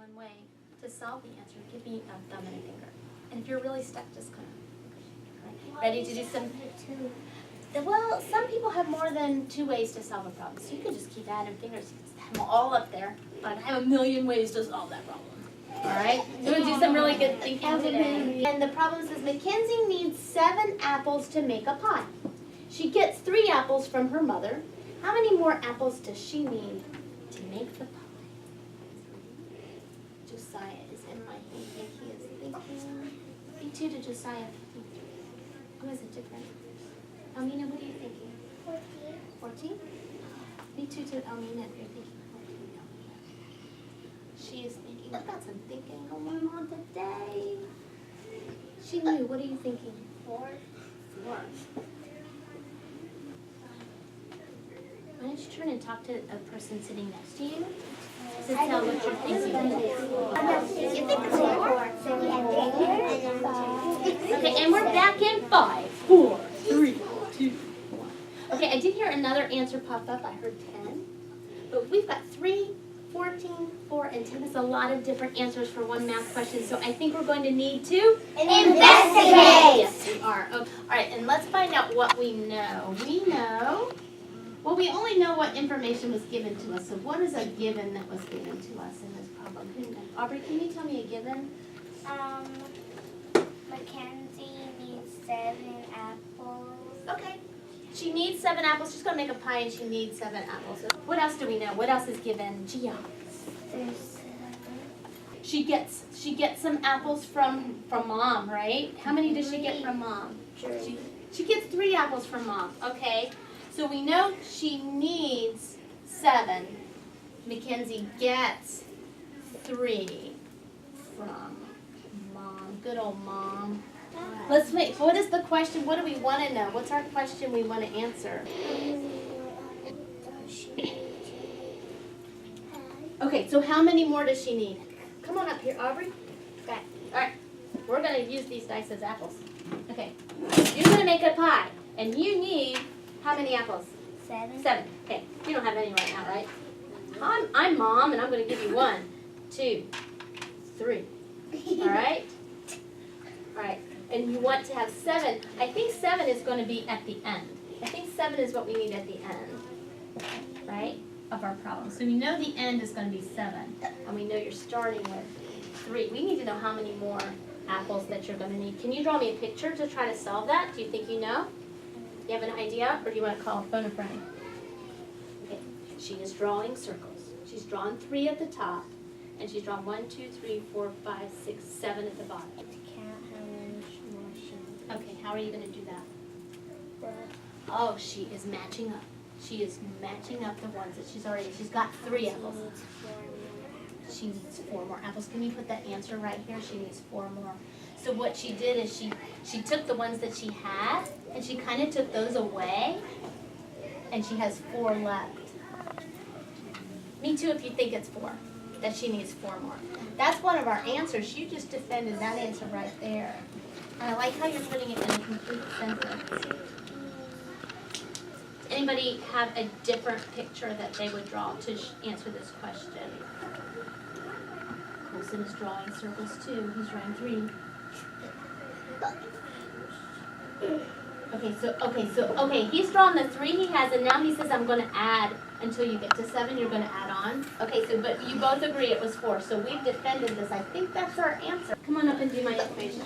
one way to solve the answer. Give me a thumb and a finger. And if you're really stuck, just kind of, ready to do some? Well, some people have more than 2 ways to solve a problem. So you could just keep adding fingers. You can have them all up there. But I have a million ways to solve that problem. All right? So we'll do some really good thinking today. And the problem says, Mackenzie needs 7 apples to make a pie. She gets 3 apples from her mother. How many more apples does she need to make the pie? Josiah is in my thinking. He is thinking. Me too to Josiah. Who is it different? Almina, what are you thinking? 14. 14? Me too to Almina. You're thinking 14. She is thinking. I've got some thinking going on today. She knew. What are you thinking? 4. 4. Why don't you turn and talk to a person sitting next to you? To tell what you're thinking. Okay, and we're back in 5, 4, 3, 2, 1. Okay, I did hear another answer pop up. I heard 10. But we've got 3, 14, 4, and 10. That's a lot of different answers for one math question. So I think we're going to need to investigate. Yes, we are. Okay. All right, and let's find out what we know. We know. Well, we only know what information was given to us. So what is a given that was given to us in this problem? Aubrey, can you tell me a given? Mackenzie needs 7 apples. Okay. She needs 7 apples. She's going to make a pie and she needs 7 apples. So what else do we know? What else is given? Gia. There's 7. She gets some apples from Mom, right? How many does she get from Mom? 3. She gets 3 apples from Mom. Okay. So we know she needs 7. Mackenzie gets 3 from Mom. Good old Mom. Let's make. What is the question? What do we want to know? What's our question we want to answer? Okay, so how many more does she need? Come on up here, Aubrey. Okay. All right. We're going to use these dice as apples. Okay. You're going to make a pie, and you need how many apples? 7. 7. Okay. You don't have any right now, right? I'm Mom, and I'm going to give you 1, 2, 3. All right? All right. And you want to have 7. I think 7 is going to be at the end. I think 7 is what we need at the end, right, of our problem. So we know the end is going to be 7, and we know you're starting with 3. We need to know how many more apples that you're going to need. Can you draw me a picture to try to solve that? Do you think you know? You have an idea, or do you want to call a phone a friend? Okay. She is drawing circles. She's drawn 3 at the top, and she's drawn 1, 2, 3, 4, 5, 6, 7 at the bottom. Okay, how are you going to do that? Oh, she is matching up. She is matching up the ones that she's got 3 apples. She needs 4 more apples. Can you put that answer right here? She needs 4 more. So what she did is she took the ones that she had, and she kind of took those away, and she has 4 left. Me too if you think it's 4, that she needs 4 more. That's one of our answers. You just defended that answer right there. And I like how you're putting it in a complete sentence. Does anybody have a different picture that they would draw to answer this question? Colson is drawing circles too. He's drawing 3. Okay, he's drawn the 3 he has, and now he says, I'm going to add until you get to 7, you're going to add on. Okay, so, but you both agree it was 4, so we've defended this. I think that's our answer. Come on up and do my equation.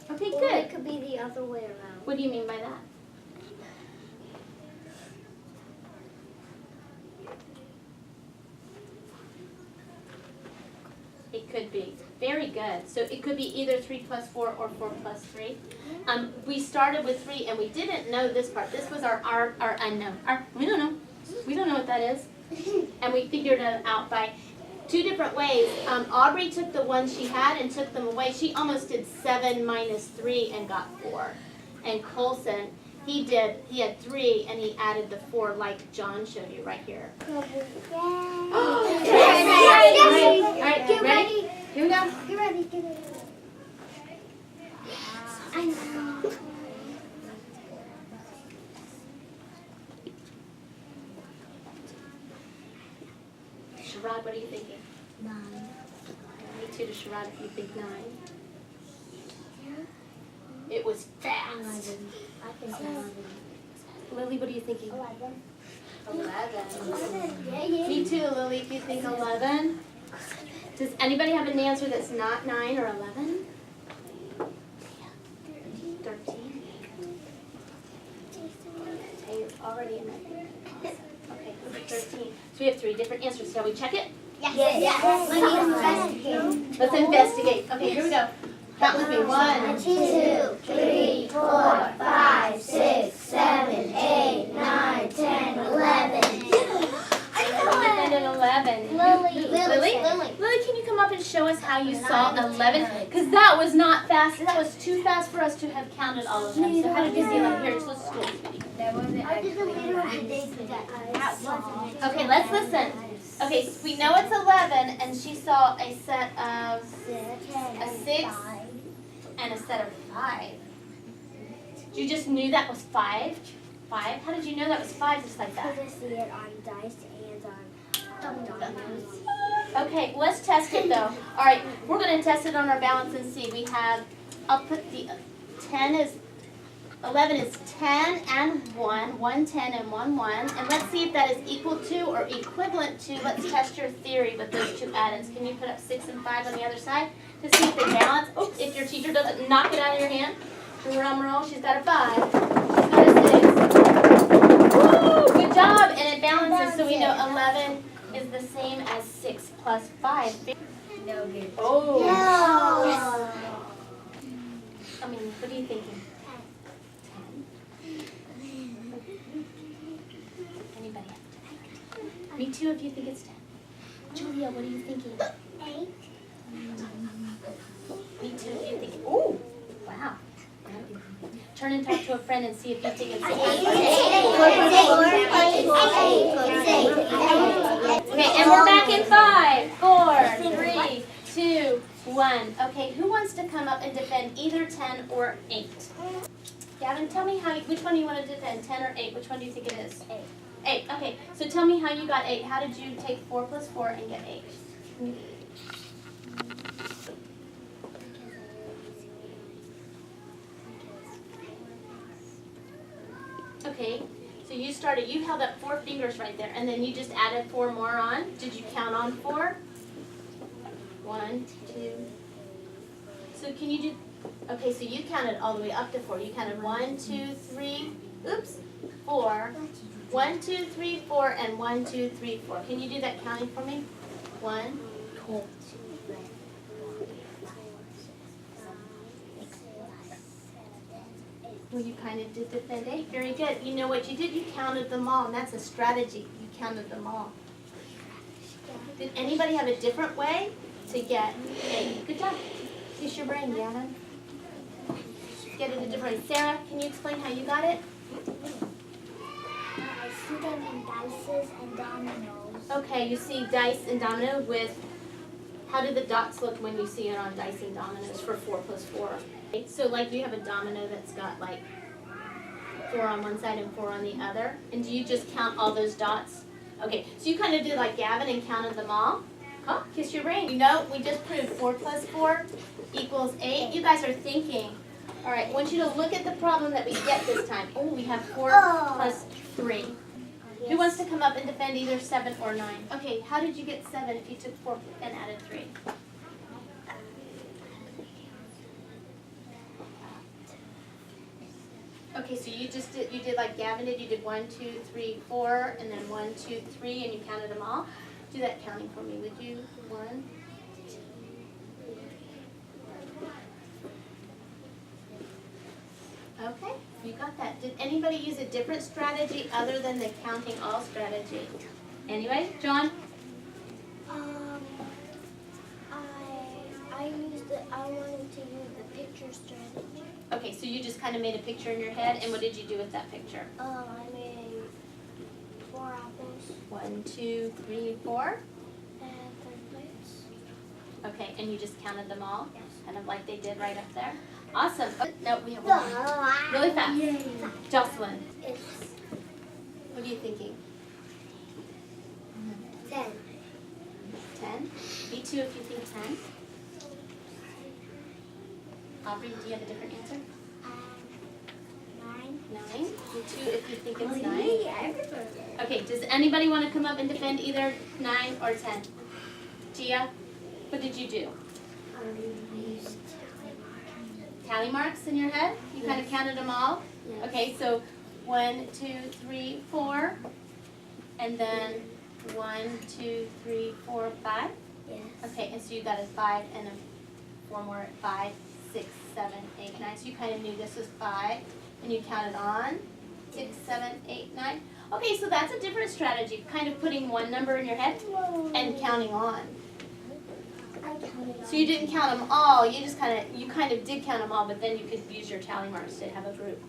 Okay, good. Or it could be the other way around. What do you mean by that? It could be. Very good. So it could be either 3 plus 4 or 4 plus 3. We started with 3 and we didn't know this part. This was our unknown. We don't know. We don't know what that is. And we figured it out by 2 different ways. Aubrey took the ones she had and took them away. She almost did 7 minus 3 and got 4. And Colson, he had 3 and he added the 4 like John showed you right here. All right, get ready? Here we go. Get ready, get ready. I know. Sherrod, what are you thinking? 9. Me too to Sherrod if you think 9. It was fast. 11. I think 11. Lily, what are you thinking? 11. 11. Me too, Lily, if you think 11. Does anybody have an answer that's not 9 or 11? 13. Okay, it's already in there. Okay, 13. So we have 3 different answers. Shall we check it? Yes. Let's investigate. Okay, here we go. Count with me. 1, 2, 3, 4, 5, 6, 7, 8, 9, 10, 11. And then 11. Lily. Lily, can you come up and show us how you saw 11? Because that was not fast. That was too fast for us to have counted all of them. So how did you see 11? Here, let's school. I did the middle of the day that Okay, let's listen. Okay, so we know it's 11, and she saw a set of a 6 and a set of 5. You just knew that was 5? 5? How did you know that was 5 just like that? Because I see it on dice and on dominoes. Okay, let's test it though. All right, we're going to test it on our balance and see. We have, I'll put the 11 is 10 and 1, 1 10 and 1 1. And let's see if that is equal to or equivalent to, let's test your theory with those two add-ins. Can you put up 6 and 5 on the other side to see if they balance? Oops, if your teacher doesn't knock it out of your hand. Drum roll, she's got a 5. She's got a 6. Woo, good job. And it balances, so we know 11 is the same as 6 plus 5. No good. Oh. No. I mean, what are you thinking? 10. Anybody have 10? Me too if you think it's 10. Julia, what are you thinking? 8. Me too if you think it. Oh, wow. Turn and talk to a friend and see if you think it's 10. Okay, and we're back in 5, 4, 3, 2, 1. Okay, who wants to come up and defend either 10 or 8? Gavin, tell me which one you want to defend, 10 or 8? Which one do you think it is? 8. 8, okay. So tell me how you got 8. How did you take 4 plus 4 and get 8? Okay, so you held up 4 fingers right there, and then you just added 4 more on. Did you count on 4? 1, 2. So can you do, okay, so you counted all the way up to 4. You counted 1, 2, 3, 4. 1, 2, 3, 4, and 1, 2, 3, 4. Can you do that counting for me? 1, 2. Well, you kind of did defend 8. Very good. You know what you did? You counted them all, and that's a strategy. You counted them all. Did anybody have a different way to get 8? Good job. Use your brain, Gavin. Get it a different way. Sarah, can you explain how you got it? I see them in dices and dominoes. Okay, you see dice and domino with, how do the dots look when you see it on dice and dominoes for 4 plus 4? Okay, so like you have a domino that's got like 4 on one side and 4 on the other, and do you just count all those dots? Okay, so you kind of did like Gavin and counted them all. Huh? Kiss your brain. You know, we just proved 4 plus 4 equals 8. You guys are thinking. All right, I want you to look at the problem that we get this time. Oh, we have 4 plus 3. Yes. Who wants to come up and defend either 7 or 9? Okay, how did you get 7 if you took 4 and added 3? Okay, so you did like Gavin did. You did 1, 2, 3, 4, and then 1, 2, 3, and you counted them all. Do that counting for me, would you? 1. Okay, you got that. Did anybody use a different strategy other than the counting all strategy? Anyway, John? I wanted to use the picture strategy. Okay, so you just kind of made a picture in your head, and what did you do with that picture? I made 4 apples 1, 2, 3, 4. and 3 plates. Okay, and you just counted them all? Yes. Kind of like they did right up there? Awesome. Oh, no, we have one more. Really fast. Jocelyn, It's what are you thinking? 10. 2 if you think 10. Aubrey, do you have a different answer? 9. 9. Do 2 if you think it's 9. Yeah, Okay, does anybody want to come up and defend either 9 or 10? Gia, what did you do? Tally marks in your head? You kind of counted them all? Yes. Okay, so 1, 2, 3, 4, and then 1, 2, 3, 4, 5. Yes. Okay, and so you got a 5 and a 4 more at 5, 6, 7, 8, 9. So you kind of knew this was 5, and you counted on 6, 7, 8, 9. Okay, so that's a different strategy, kind of putting one number in your head and counting on. So you didn't count them all. You just kind of did count them all, but then you could use your tally marks to have a group.